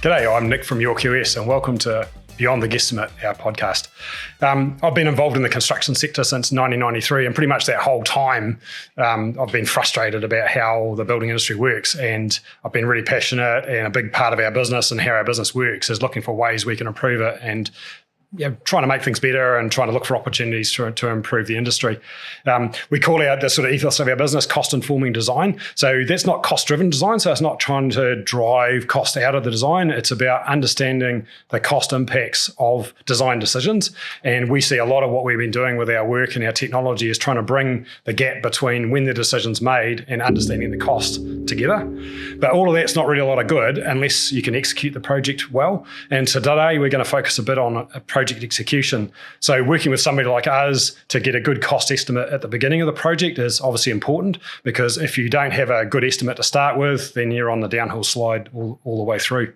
G'day, I'm Nick from Your QS and welcome to Beyond the Guestimate, our podcast. I've been involved in the construction sector since 1993 and pretty much that whole time I've been frustrated about how the building industry works, and I've been really passionate, and a big part of our business and how our business works is looking for ways we can improve it and trying to make things better and trying to look for opportunities to improve the industry. We call out the sort of ethos of our business cost-informing design. So that's not cost-driven design. So it's not trying to drive cost out of the design. It's about understanding the cost impacts of design decisions. And we see a lot of what we've been doing with our work and our technology is trying to bring the gap between when the decision's made and understanding the cost together. But all of that's not really a lot of good unless you can execute the project well. And so today we're going to focus a bit on project execution. So working with somebody like us to get a good cost estimate at the beginning of the project is obviously important, because if you don't have a good estimate to start with, then you're on the downhill slide all the way through.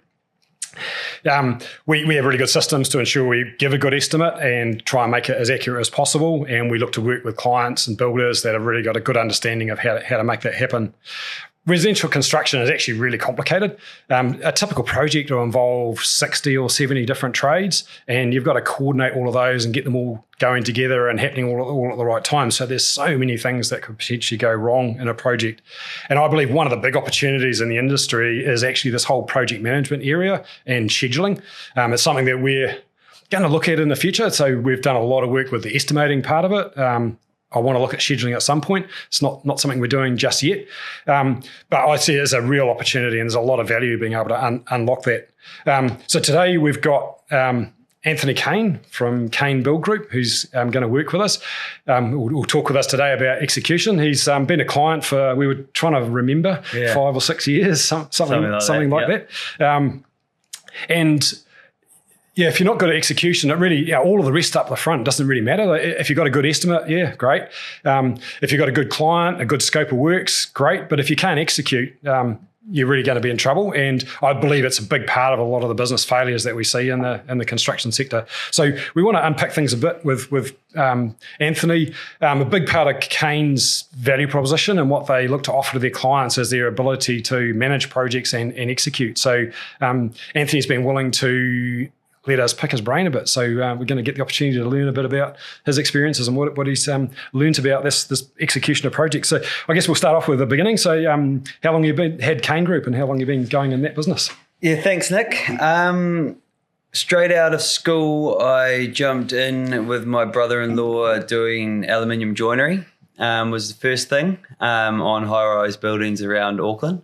We have really good systems to ensure we give a good estimate and try and make it as accurate as possible. And we look to work with clients and builders that have really got a good understanding of how to make that happen. Residential construction is actually really complicated. A typical project will involve 60 or 70 different trades, and you've got to coordinate all of those and get them all going together and happening all at the right time. So there's so many things that could potentially go wrong in a project. And I believe one of the big opportunities in the industry is actually this whole project management area and scheduling. It's something that we're going to look at in the future. So we've done a lot of work with the estimating part of it. I want to look at scheduling at some point. It's not something we're doing just yet. But I see it as a real opportunity, and there's a lot of value being able to unlock that. So today we've got Anthony Kane from Kane Build Group, who's going to work with us. We'll talk with us today about execution. He's been a client for, we were trying to remember, 5 or 6 years, something like that. Yeah, if you're not good at execution, it really, all of the rest up the front doesn't really matter. If you've got a good estimate, yeah, great. If you've got a good client, a good scope of works, great. But if you can't execute, you're really going to be in trouble. And I believe it's a big part of a lot of the business failures that we see in the construction sector. So we want to unpack things a bit with Anthony. A big part of Kane's value proposition and what they look to offer to their clients is their ability to manage projects and execute. So Anthony's been willing to let us pick his brain a bit. So we're going to get the opportunity to learn a bit about his experiences and what he's learned about this execution of projects. So I guess we'll start off with the beginning. So how long have you had Kane Group, and how long have you been going in that business? Yeah, thanks, Nick. Straight out of school, I jumped in with my brother-in-law doing aluminium joinery. Was the first thing on high-rise buildings around Auckland.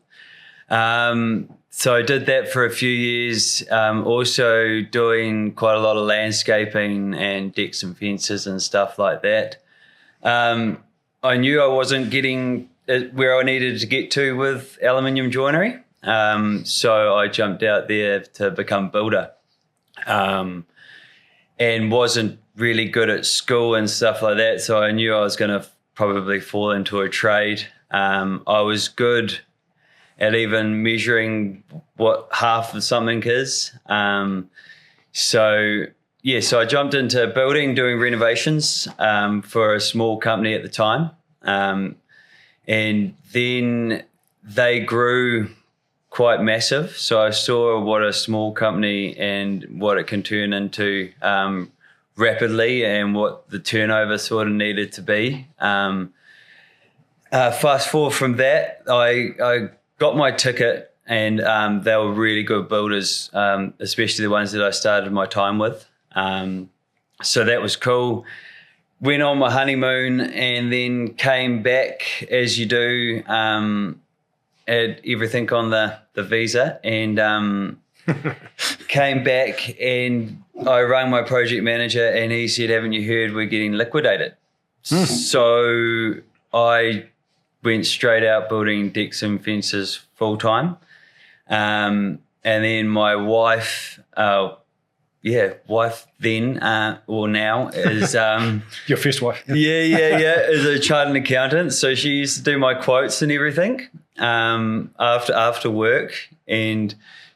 So I did that for a few years, also doing quite a lot of landscaping and decks and fences and stuff like that. I knew I wasn't getting where I needed to get to with aluminium joinery, so I jumped out there to become a builder, and wasn't really good at school and stuff like that, so I knew I was going to probably fall into a trade. I was good at even measuring what half of something is. So I jumped into building, doing renovations for a small company at the time. And then they grew quite massive. So I saw what a small company and what it can turn into rapidly, and what the turnover sort of needed to be. Fast forward from that, I got my ticket, and they were really good builders, especially the ones that I started my time with. So that was cool. Went on my honeymoon and then came back, as you do, had everything on the visa, and came back, and I rang my project manager, and he said, "Haven't you heard we're getting liquidated?" So I went straight out building decks and fences full time. And then my wife then, or now, is... Your first wife. Yeah, is a chartered accountant. So she used to do my quotes and everything after work, and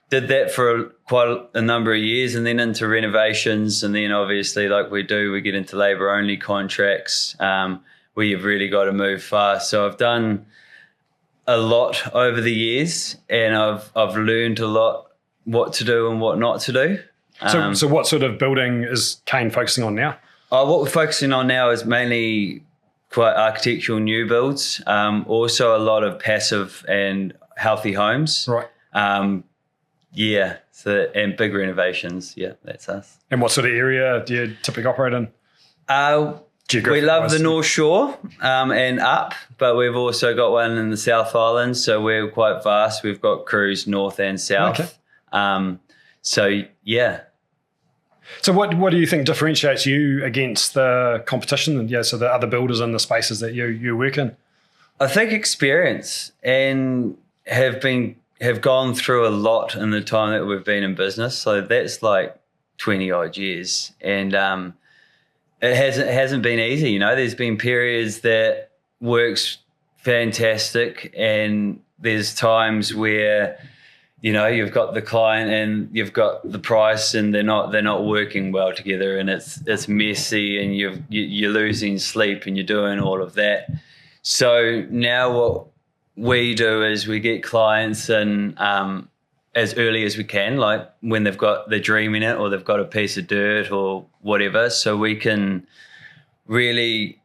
did that for quite a number of years, and then into renovations. And then obviously, like we do, we get into labour-only contracts, where you've really got to move fast. So I've done a lot over the years, and I've learned a lot what to do and what not to do. So what sort of building is Kane focusing on now? What we're focusing on now is mainly quite architectural new builds. Also a lot of passive and healthy homes. Right. Yeah. So, and big renovations. Yeah, that's us. And what sort of area do you typically operate in? We love the North Shore and up, but we've also got one in the South Island. So we're quite vast. We've got crews north and south. Okay. So, yeah. So what do you think differentiates you against the competition and so the other builders in the spaces that you work in? I think experience, and have gone through a lot in the time that we've been in business. So that's like 20 odd years. And it hasn't been easy, you know. There's been periods that works fantastic, and there's times where, you know, you've got the client and you've got the price, and they're not working well together, and it's messy, and you're losing sleep, and you're doing all of that. So now what we do is we get clients in as early as we can, like when they're dreaming it, or they've got a piece of dirt or whatever, so we can really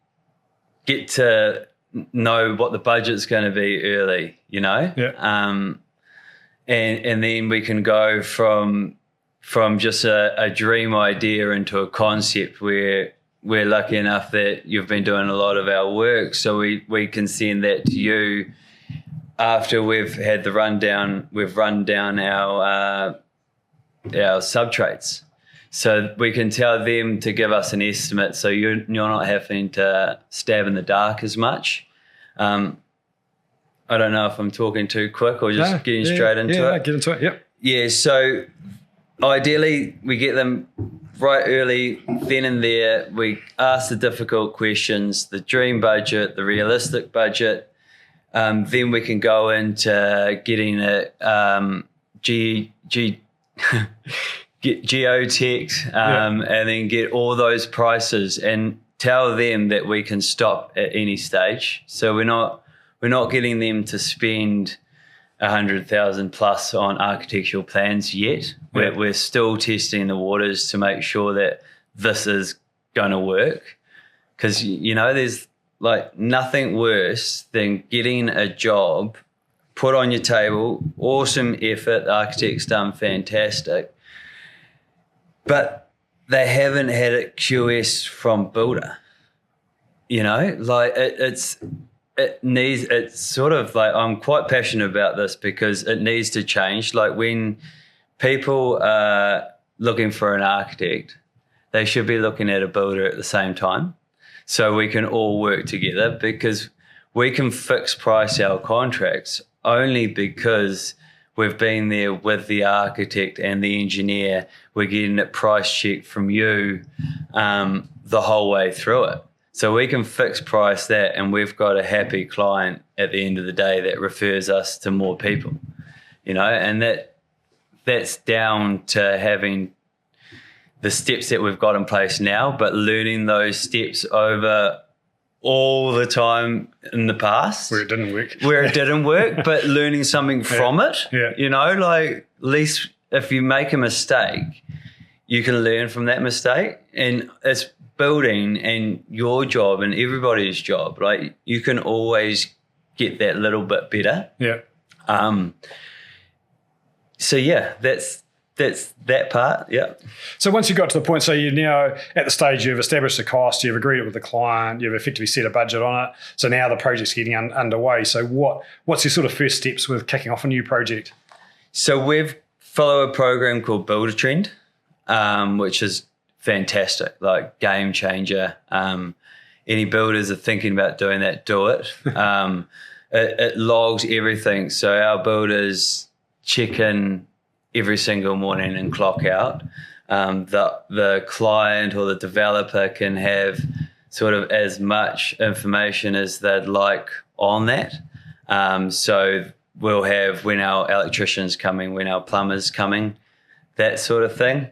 get to know what the budget's going to be early, you know. Yeah. And then we can go from just a dream idea into a concept where we're lucky enough that you've been doing a lot of our work, so we can send that to you after we've had the rundown. We've run down our subtrades, so we can tell them to give us an estimate, so you're not having to stab in the dark as much. I don't know if I'm talking too quick or just getting straight into it. Yeah, get into it, yep. Yeah, so ideally we get them right early, then and there. We ask the difficult questions, the dream budget, the realistic budget. Then we can go into getting it geotech, and then get all those prices and tell them that we can stop at any stage. So we're not getting them to spend 100,000 plus on architectural plans yet. Yeah. We're still testing the waters to make sure that this is going to work. Because, you know, there's like nothing worse than getting a job put on your table, awesome effort, the architect's done fantastic, but they haven't had it QS from builder. You know, like it's sort of like, I'm quite passionate about this because it needs to change. Like when people are looking for an architect, they should be looking at a builder at the same time, so we can all work together, because we can fix price our contracts only because we've been there with the architect and the engineer. We're getting it price checked from you the whole way through it. So we can fix price that, and we've got a happy client at the end of the day that refers us to more people, you know, and that's down to having the steps that we've got in place now, but learning those steps over all the time in the past. Where it didn't work. But learning something from it, you know, like at least if you make a mistake, you can learn from that mistake. And it's building, and your job and everybody's job, like you can always get that little bit better. Yeah. So yeah, that's that part. Yeah. So once you got to the point, so you're now at the stage you've established the cost, you've agreed it with the client, you've effectively set a budget on it. So now the project's getting underway. So what's your sort of first steps with kicking off a new project? So we've followed a program called Builder Trend, which is fantastic, like game changer. Any builders are thinking about doing that, do it. It logs everything. So our builders check in every single morning and clock out. The client or the developer can have sort of as much information as they'd like on that. So we'll have when our electrician's coming, when our plumber's coming, that sort of thing.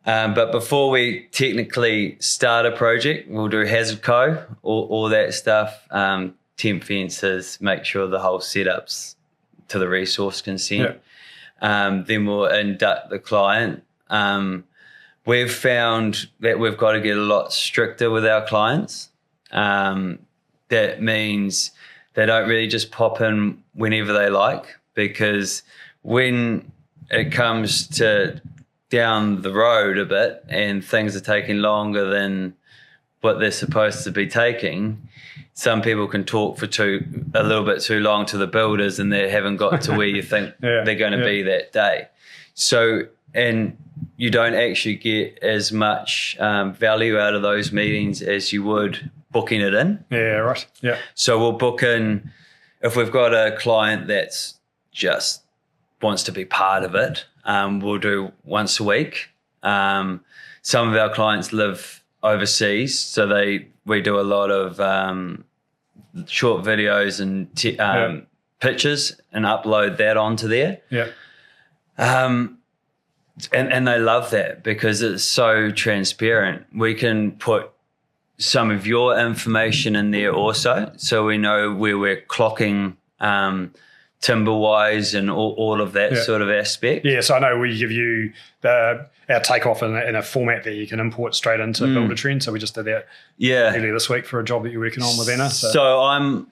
But before we technically start a project, we'll do hazard co, all that stuff, temp fences, make sure the whole setup's to the resource consent. then we'll induct the client. We've found that we've got to get a lot stricter with our clients. That means they don't really just pop in whenever they like, because when it comes to down the road a bit and things are taking longer than what they're supposed to be taking, some people can talk for a little bit too long to the builders, and they haven't got to where you think they're going to be that day. So, and you don't actually get as much value out of those meetings as you would booking it in. Yeah, right. Yeah. So we'll book in, if we've got a client that's just wants to be part of it, we'll do once a week. Some of our clients live overseas, so we do a lot of short videos and pictures and upload that onto there. Yeah. And they love that because it's so transparent. We can put some of your information in there also, so we know where we're clocking timber-wise and all of that sort of aspect. Yeah, so I know we give you our takeoff in a format that you can import straight into Builder Trend. So we just did that earlier this week for a job that you're working on with Anna. So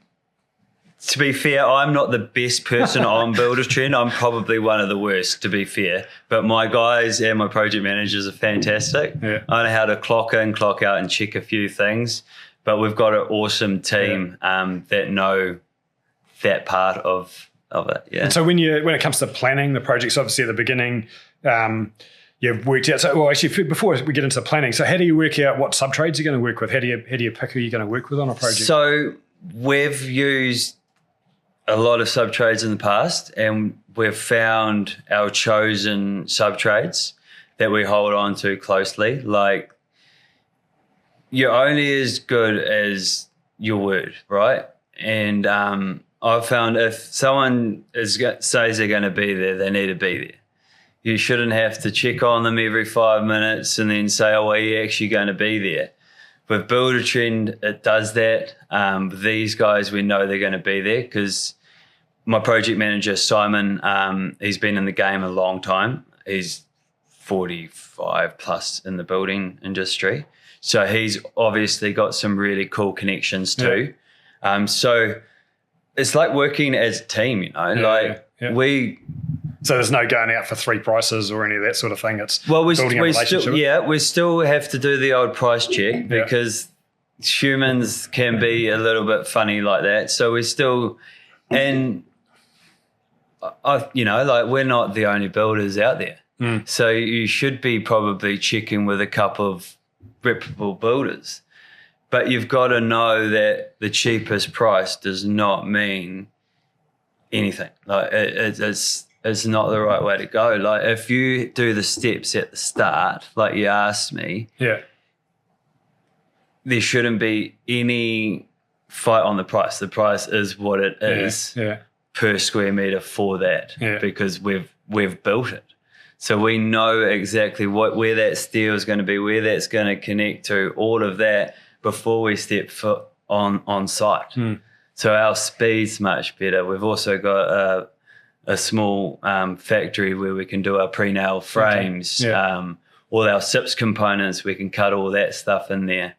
to be fair, I'm not the best person on Builder Trend. I'm probably one of the worst, to be fair. But my guys and my project managers are fantastic. Yeah. I know how to clock in, clock out, and check a few things. But we've got an awesome team that know that part of it. Yeah. And so when it comes to planning the projects, obviously at the beginning, you've worked out. So, well, actually, before we get into the planning, so how do you work out what subtrades you're going to work with? How do you pick who you're going to work with on a project? So we've used a lot of subtrades in the past, and we've found our chosen subtrades that we hold on to closely. Like, you're only as good as your word, right? And I've found if someone says they're going to be there, they need to be there. You shouldn't have to check on them every 5 minutes and then say, oh, are you actually going to be there? With Builder Trend, it does that. With these guys, we know they're going to be there because my project manager, Simon, he's been in the game a long time. He's 45 plus in the building industry. So he's obviously got some really cool connections too. Yeah. So it's like working as a team, So there's no going out for three prices or any of that sort of thing. It's building a relationship. We still have to do the old price check because humans can be a little bit funny like that. So we still, and we're not the only builders out there. So you should be probably checking with a couple of reputable builders. But you've got to know that the cheapest price does not mean anything. Like it's not the right way to go. Like if you do the steps at the start, like you asked me, there shouldn't be any fight on the price. The price is what it is per square meter for that because we've built it. So we know exactly where that steel is going to be, where that's going to connect to, all of that before we step foot on site. So our speed's much better. We've also got a small factory where we can do our pre-nail frames, all our SIPS components, we can cut all that stuff in there.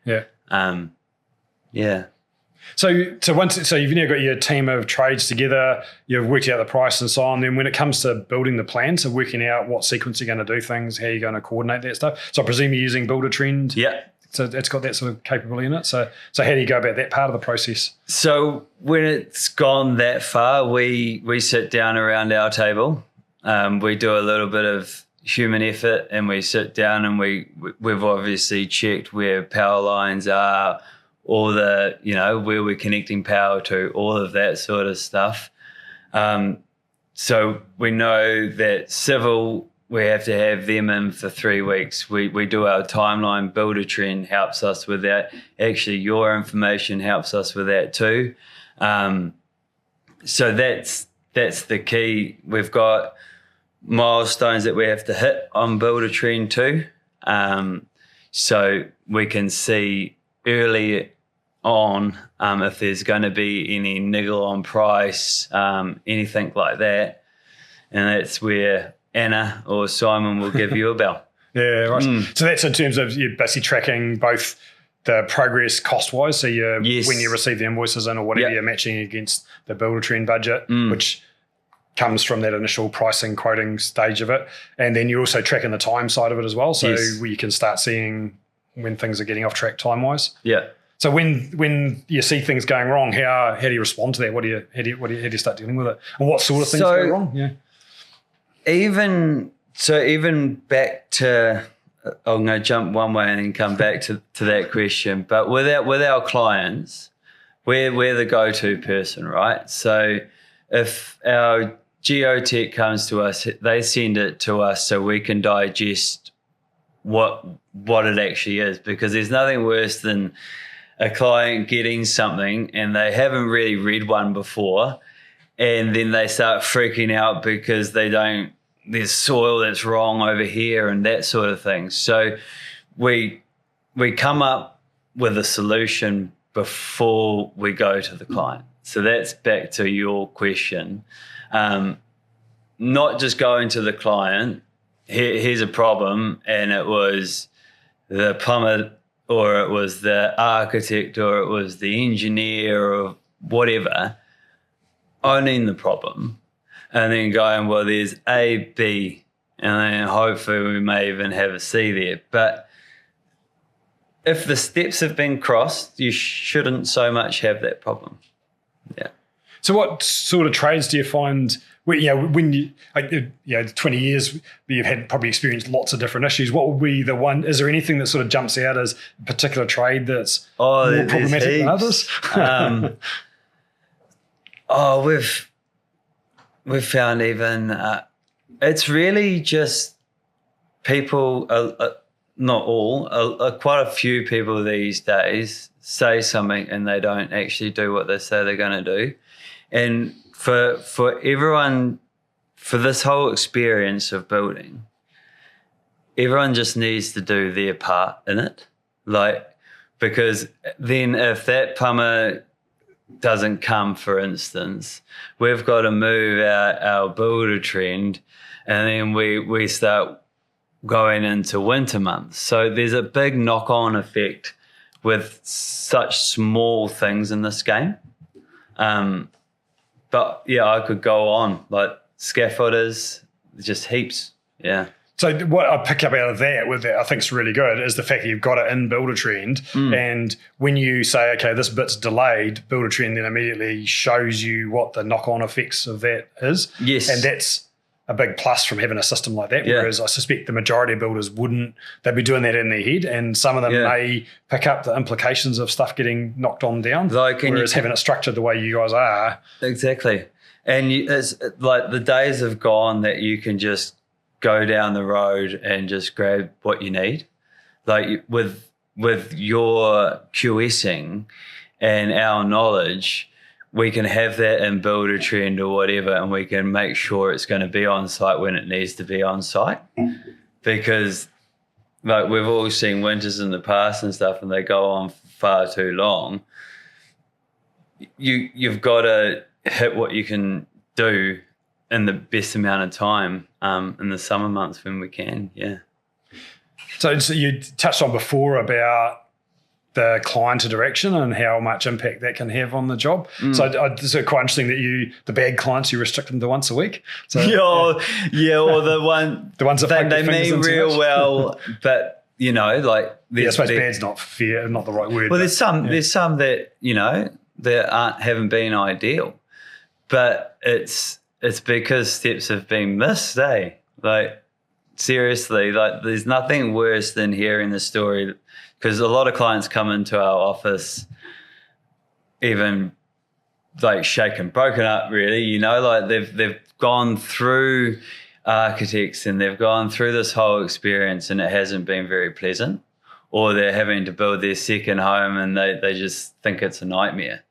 So you've now got your team of trades together, you've worked out the price and so on. Then when it comes to building the plan, so working out what sequence you're going to do things, how you're going to coordinate that stuff. So I presume you're using Builder Trend. Yeah. So it's got that sort of capability in it. So how do you go about that part of the process? So when it's gone that far, we sit down around our table. We do a little bit of human effort and we sit down and we've obviously checked where power lines are, all the, where we're connecting power to, all of that sort of stuff. So we know that civil, we have to have them in for 3 weeks. We do our timeline. Builder Trend helps us with that. Actually, your information helps us with that too. So that's the key. We've got milestones that we have to hit on Builder Trend too. So we can see early on if there's going to be any niggle on price, anything like that. and that's where Anna or Simon will give you a bell. Yeah, right. So that's in terms of you're basically tracking both the progress cost-wise, so when you receive the invoices in or whatever, you're matching against the Builder Trend budget, which comes from that initial pricing quoting stage of it. And then you're also tracking the time side of it as well, so where you can start seeing when things are getting off track time-wise. Yeah. So when you see things going wrong, how do you respond to that? How do you start dealing with it? And what sort of things go wrong? Yeah. Even back to, I'm going to jump one way and then come back to that question. But with our clients, we're the go-to person, right? So if our geotech comes to us, they send it to us so we can digest what it actually is, because there's nothing worse than a client getting something and they haven't really read one before, and then they start freaking out because there's soil that's wrong over here and that sort of thing. So we come up with a solution before we go to the client. So that's back to your question. Not just going to the client, here's a problem, and it was the plumber or it was the architect or it was the engineer or whatever, owning the problem and then going, well, there's A, B, and then hopefully we may even have a C there. But if the steps have been crossed, you shouldn't so much have that problem. Yeah. So what sort of trades do you find, when you 20 years, you've had probably experienced lots of different issues. What would be the one, is there anything that sort of jumps out as a particular trade that's more problematic than others? We've found even, it's really just people, not all, quite a few people these days say something and they don't actually do what they say they're going to do. And for everyone, for this whole experience of building, everyone just needs to do their part in it. Because then if that plumber doesn't come, for instance, we've got to move our Builder Trend, and then we start going into winter months. So there's a big knock-on effect with such small things in this game. But yeah, I could go on, like scaffolders, just heaps. Yeah. So what I pick up out of that, I think is really good, is the fact that you've got it in Builder Trend, and when you say, okay, this bit's delayed, Builder Trend then immediately shows you what the knock-on effects of that is. Yes. And that's a big plus from having a system like that, whereas I suspect the majority of builders wouldn't. They'd be doing that in their head, and some of them may pick up the implications of stuff getting knocked on down, whereas having it structured the way you guys are. Exactly. And it's like the days have gone that you can just go down the road and just grab what you need. Like with your QSing and our knowledge, we can have that in Builder Trend or whatever, and we can make sure it's going to be on site when it needs to be on site. Because like we've all seen winters in the past and stuff, and they go on far too long. You've got to hit what you can do in the best amount of time in the summer months when we can. Yeah. So you touched on before about the client interaction and how much impact that can have on the job. So it's quite interesting that the bad clients, you restrict them to once a week. So, or the ones that they mean real well, but like I suppose bad's not fair, not the right word. Well, there's some that that haven't been ideal, but it's because steps have been missed. Like seriously, like there's nothing worse than hearing the story. Because a lot of clients come into our office even like shaken, broken up really, like they've gone through architects and they've gone through this whole experience and it hasn't been very pleasant, or they're having to build their second home and they just think it's a nightmare.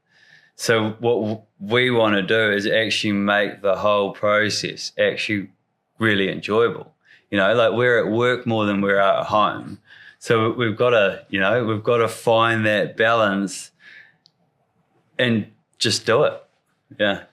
So what we want to do is actually make the whole process actually really enjoyable. Like we're at work more than we're at home. So we've got to find that balance and just do it. Yeah.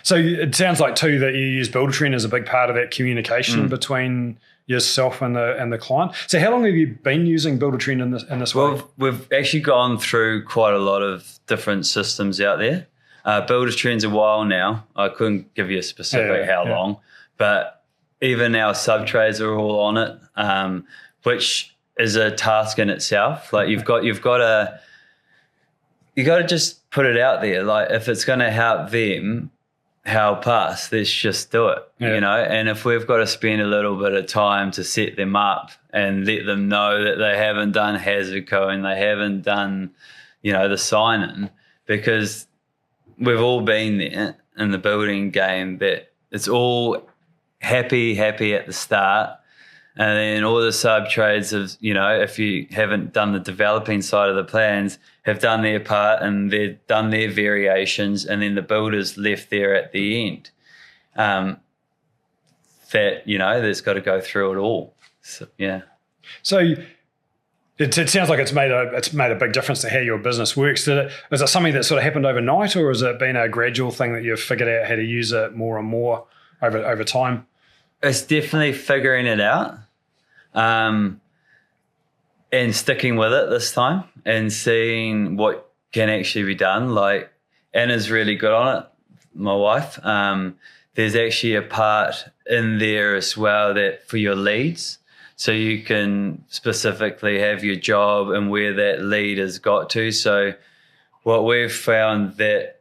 So it sounds like too that you use Buildertrend as a big part of that communication between yourself and the client. So how long have you been using Buildertrend in this way? Well, we've actually gone through quite a lot of different systems out there. Buildertrend's a while now. I couldn't give you a specific how long, but even our sub-trades are all on it, which is a task in itself. Like you got to just put it out there. Like if it's going to help them help us, let's just do it, you know. And if we've got to spend a little bit of time to set them up and let them know that they haven't done hazard code and they haven't done, you know, the sign-in, because we've all been there in the building game that it's all happy at the start. And then all the sub-trades of, you know, if you haven't done the developing side of the plans, have done their part and they've done their variations, and then the builder's left there at the end. That, you know, that's got to go through it all. So, yeah. So it sounds like it's made a big difference to how your business works. Is it something that sort of happened overnight, or has it been a gradual thing that you've figured out how to use it more and more over time? It's definitely figuring it out. And sticking with it this time and seeing what can actually be done. Like Anna's really good on it, my wife. There's actually a part in there as well that for your leads, so you can specifically have your job and where that lead has got to. So what we've found that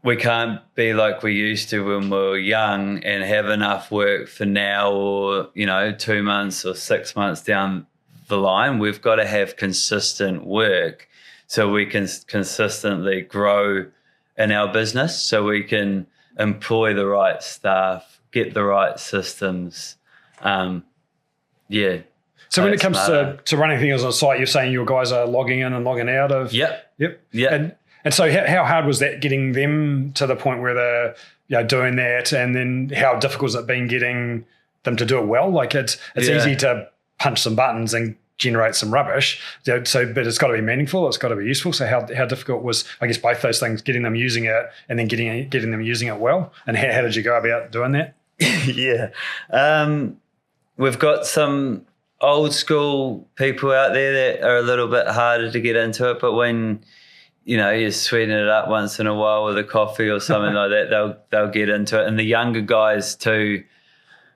we can't be like we used to when we were young and have enough work for now or, you know, 2 months or 6 months down the line. We've got to have consistent work so we can consistently grow in our business, so we can employ the right staff, get the right systems. So when it comes to running things on site, you're saying your guys are logging in and logging out of... Yep. And so how hard was that getting them to the point where they're, you know, doing that, and then how difficult has it been getting them to do it well? Like it's easy to punch some buttons and generate some rubbish, but it's got to be meaningful, it's got to be useful. So how difficult was, I guess, both those things, getting them using it and then getting them using it well? And how did you go about doing that? We've got some old school people out there that are a little bit harder to get into it, but when, you know, you sweeten it up once in a while with a coffee or something like that, they'll get into it. And the younger guys too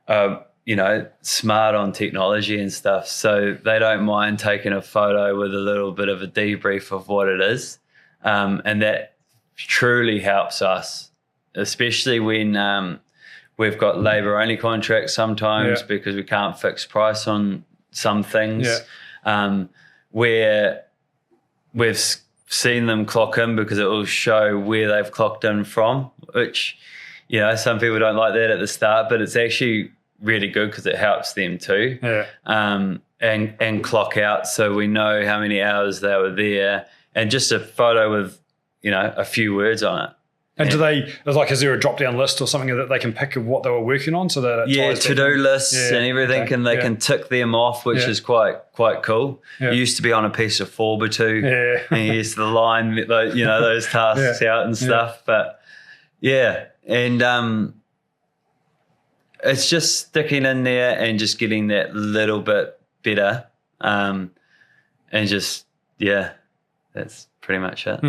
are, you know, smart on technology and stuff, so they don't mind taking a photo with a little bit of a debrief of what it is. And that truly helps us, especially when we've got labour-only contracts sometimes because we can't fix price on some things, where we've seen them clock in because it will show where they've clocked in from, which, you know, some people don't like that at the start, but it's actually really good because it helps them too. And clock out, so we know how many hours they were there, and just a photo with, you know, a few words on it. And is there a drop-down list or something that they can pick of what they were working on, so that to-do lists and everything, and they can tick them off, which is quite cool. It used to be on a piece of 4x2, and you used to line, you know, those tasks out and stuff. But and it's just sticking in there and just getting that little bit better, and just that's pretty much it.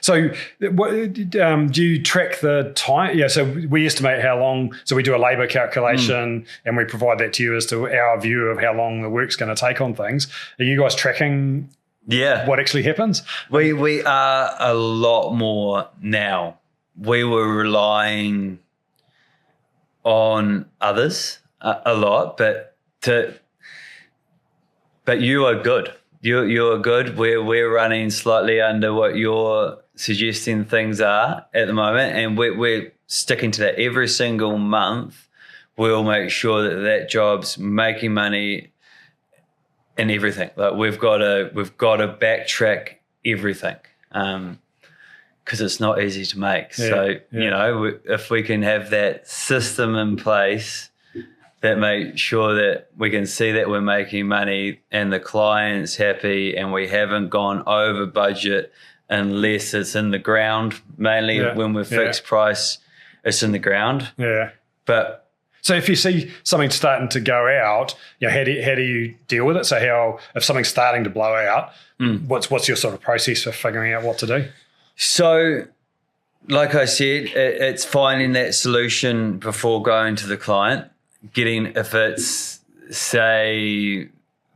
So do you track the time? Yeah, so we estimate how long, so we do a labour calculation and we provide that to you as to our view of how long the work's going to take on things. Are you guys tracking what actually happens? We are a lot more now. We were relying on others a lot, but you are good. You're good. We're running slightly under what you're suggesting things are at the moment, and we're sticking to that every single month. We'll make sure that job's making money and everything. Like we've got to backtrack everything because it's not easy to make. You know, if we can have that system in place that make sure that we can see that we're making money and the client's happy and we haven't gone over budget unless it's in the ground. Mainly when we're fixed price, it's in the ground. Yeah. But so if you see something starting to go out, how do you deal with it? So if something's starting to blow out, what's your sort of process for figuring out what to do? So, like I said, it's finding that solution before going to the client. If it's, say,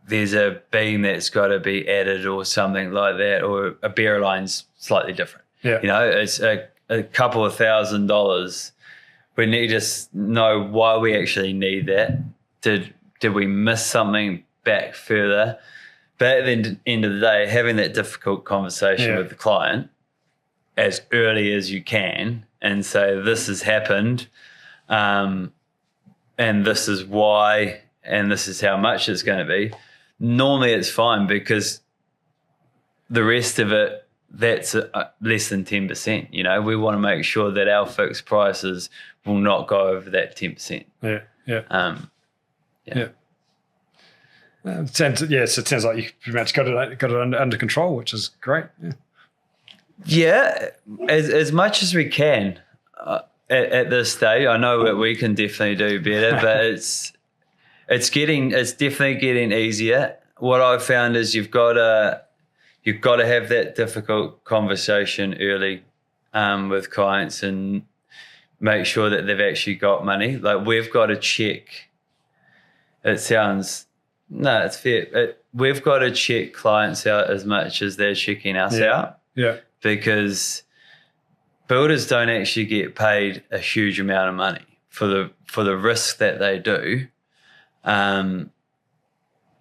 there's a beam that's got to be added or something like that, or a bearer line's slightly different. Yeah. It's a couple of $1,000s. We need to know why we actually need that. Did we miss something back further? But at the end of the day, having that difficult conversation with the client as early as you can and say, this has happened, and this is why, and this is how much it's going to be. Normally it's fine because the rest of it, that's less than 10%. We want to make sure that our fixed prices will not go over that 10%. Yeah. It sounds like you pretty much got it under control, which is great. Yeah, as much as we can at this stage. I know that we can definitely do better, but it's definitely getting easier. What I've found is you've got to have that difficult conversation early with clients and make sure that they've actually got money. Like we've got to check. It's fair. We've got to check clients out as much as they're checking us out. Yeah. Because builders don't actually get paid a huge amount of money for the risk that they do.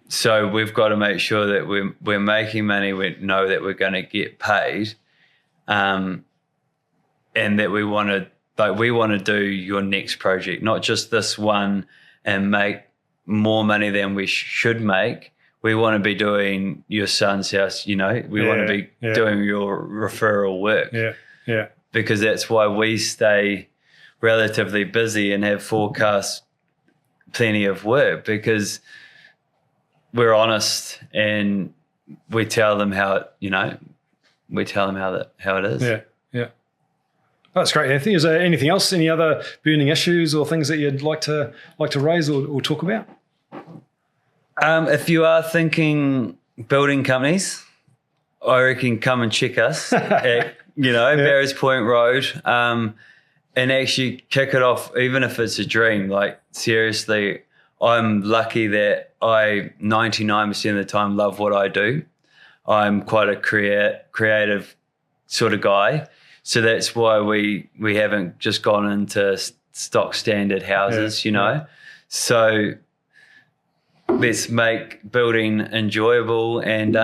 So we've got to make sure that we're making money. We know that we're going to get paid, and that we want to do your next project, not just this one, and make more money than we should make. We want to be doing your son's house. We want to be doing your referral work. Yeah. Because that's why we stay relatively busy and have forecast plenty of work, because we're honest and we tell them how it is. Yeah. That's great, Anthony. Is there anything else? Any other burning issues or things that you'd like to raise or talk about? If you are thinking building companies, I reckon come and check us at Barrows Point Road, and actually kick it off, even if it's a dream. Like seriously, I'm lucky that I 99% of the time love what I do. I'm quite a creative sort of guy. So that's why we haven't just gone into stock standard houses, So let's make building enjoyable. And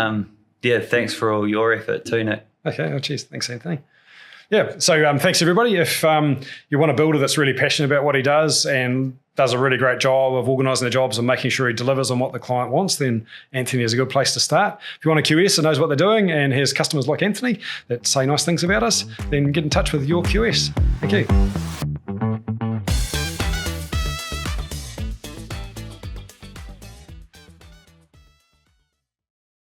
thanks for all your effort too, Nick. Okay. Oh, geez. Thanks, Anthony. Yeah. So thanks, everybody. If you want a builder that's really passionate about what he does and does a really great job of organising the jobs and making sure he delivers on what the client wants, then Anthony is a good place to start. If you want a QS that knows what they're doing and has customers like Anthony that say nice things about us, then get in touch with your QS. Thank you.